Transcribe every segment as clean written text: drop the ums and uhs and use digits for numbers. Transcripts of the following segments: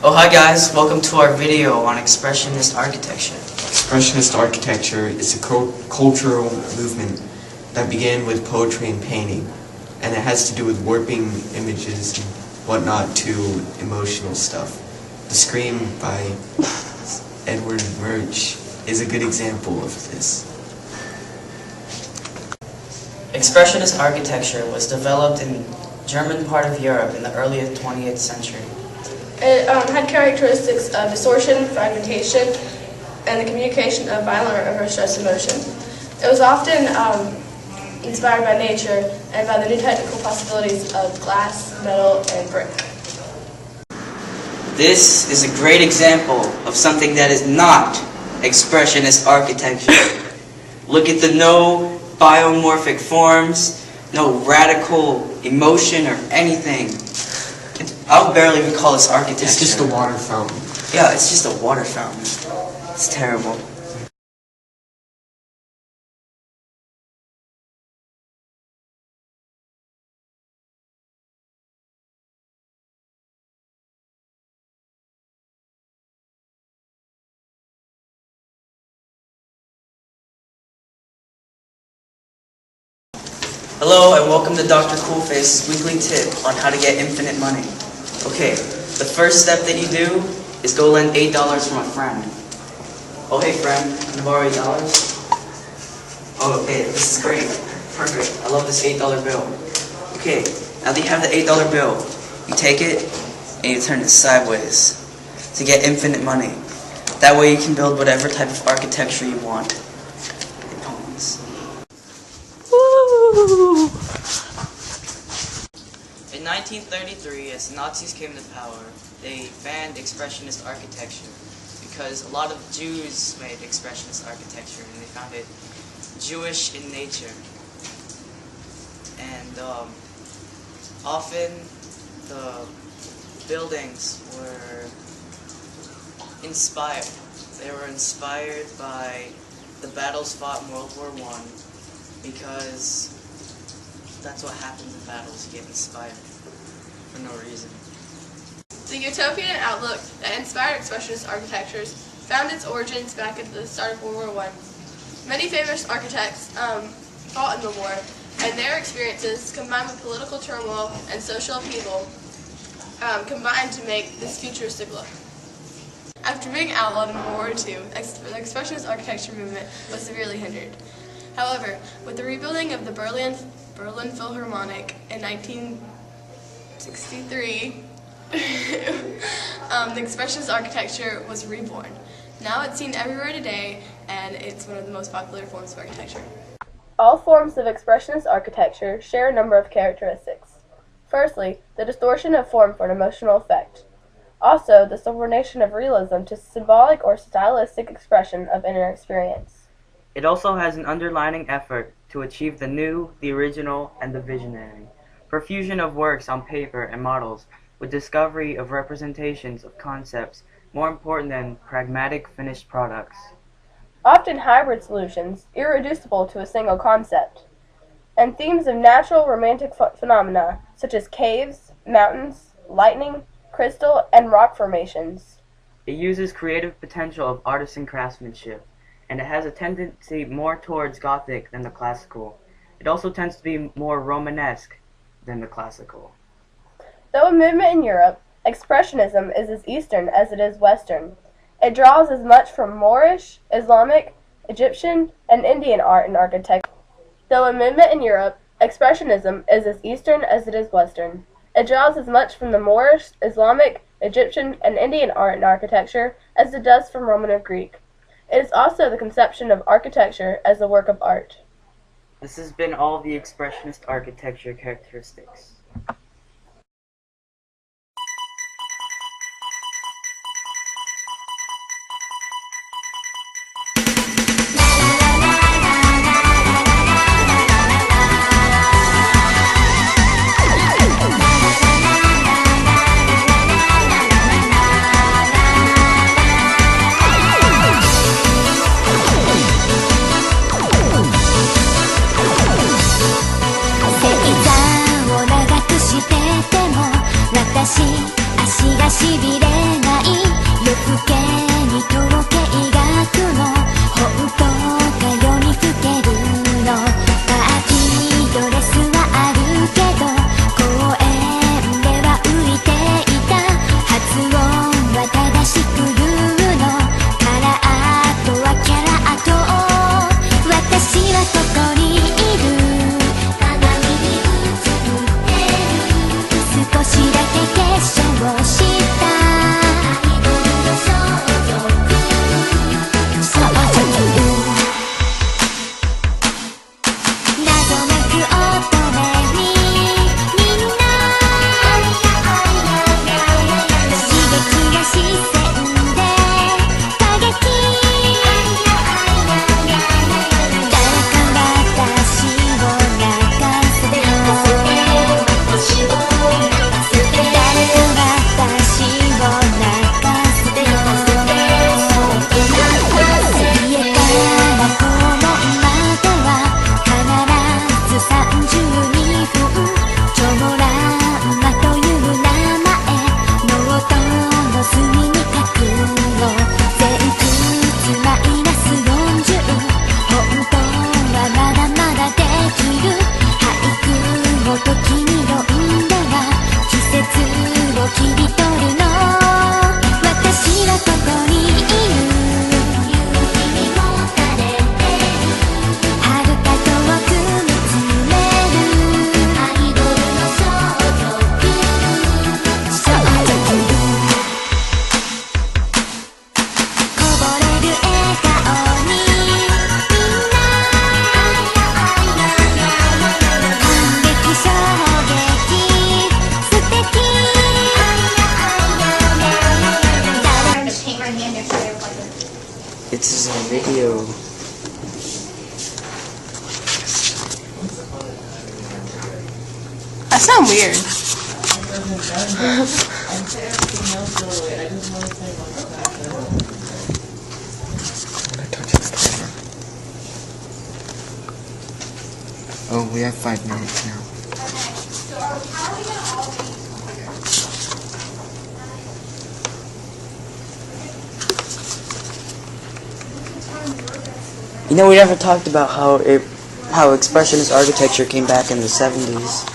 Oh, hi guys, welcome to our video on Expressionist architecture. Expressionist architecture is a cultural movement that began with poetry and painting, and it has to do with warping images and whatnot to emotional stuff. The Scream by Edward Munch is a good example of this. Expressionist architecture was developed in German part of Europe in the early 20th century. It had characteristics of distortion, fragmentation, and the communication of violent or overstressed emotion. It was often inspired by nature and by the new technical possibilities of glass, metal, and brick. This is a great example of something that is not Expressionist architecture. Look at the no biomorphic forms, no radical emotion or anything. I would barely even call this architecture. It's just a water fountain. Yeah, it's just a water fountain. It's terrible. Hello and welcome to Dr. Coolface's weekly tip on how to get infinite money. Okay, the first step that you do is go lend $8 from a friend. Oh hey friend, can I borrow $8? Oh okay, this is great. Perfect. I love this $8 bill. Okay, now that you have the $8 bill, you take it and you turn it sideways to get infinite money. That way you can build whatever type of architecture you want. In 1933, as the Nazis came to power, they banned Expressionist architecture because a lot of Jews made Expressionist architecture and they found it Jewish in nature. And often the buildings were inspired. They were inspired by the battles fought in World War I because that's what happens in battles, you get inspired for no reason. The utopian outlook that inspired Expressionist architectures found its origins back at the start of World War I. Many famous architects fought in the war, and their experiences, combined with political turmoil and social upheaval, combined to make this futuristic look. After being outlawed in World War II, the Expressionist architecture movement was severely hindered. However, with the rebuilding of the Berlin Philharmonic in 1963, the Expressionist architecture was reborn. Now it's seen everywhere today, and it's one of the most popular forms of architecture. All forms of Expressionist architecture share a number of characteristics. Firstly, the distortion of form for an emotional effect. Also, the subordination of realism to symbolic or stylistic expression of inner experience. It also has an underlining effort to achieve the new, the original, and the visionary. Profusion of works on paper and models with discovery of representations of concepts more important than pragmatic finished products. Often hybrid solutions, irreducible to a single concept. And themes of natural romantic phenomena such as caves, mountains, lightning, crystal, and rock formations. It uses creative potential of artisan craftsmanship, and it has a tendency more towards Gothic than the classical. It also tends to be more Romanesque than the classical. Though a movement in Europe, Expressionism is as Eastern as it is Western. It draws as much from Moorish, Islamic, Egyptian, and Indian art and architecture. Though a movement in Europe, Expressionism is as Eastern as it is Western. It draws as much from the Moorish, Islamic, Egyptian, and Indian art and architecture as it does from Roman or Greek. It is also the conception of architecture as a work of art. This has been all the Expressionist architecture characteristics. It's a video. That sounds weird. Oh, we have 5 minutes now. You know, we never talked about how Expressionist architecture came back in the 70s.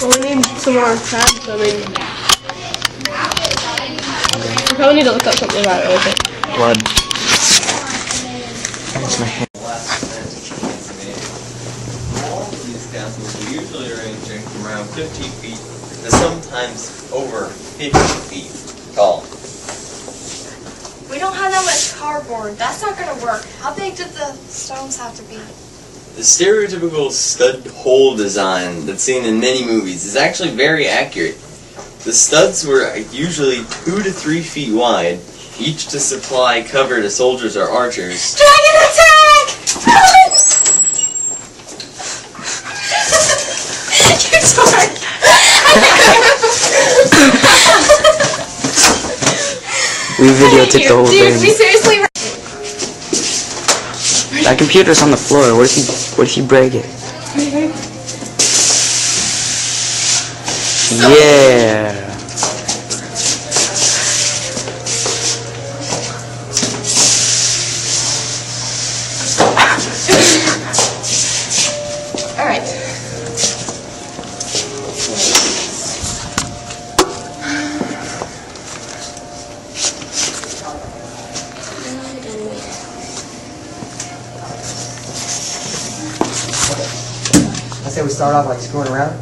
Well, we need some more time, so I mean, we probably need to look up something about it really quick. Blood. That's my hand. All of these castles are usually ranging from around 50 feet to sometimes over 50 feet tall. We don't have that much cardboard. That's not going to work. How big do the stones have to be? The stereotypical stud hole design that's seen in many movies is actually very accurate. The studs were usually 2 to 3 feet wide, each to supply cover to soldiers or archers. Dragon attack! You're sorry. We videotaped the whole Dude, we thing. seriously. That computer's on the floor. What if you break it? Yeah. All right. I say we start off like screwing around.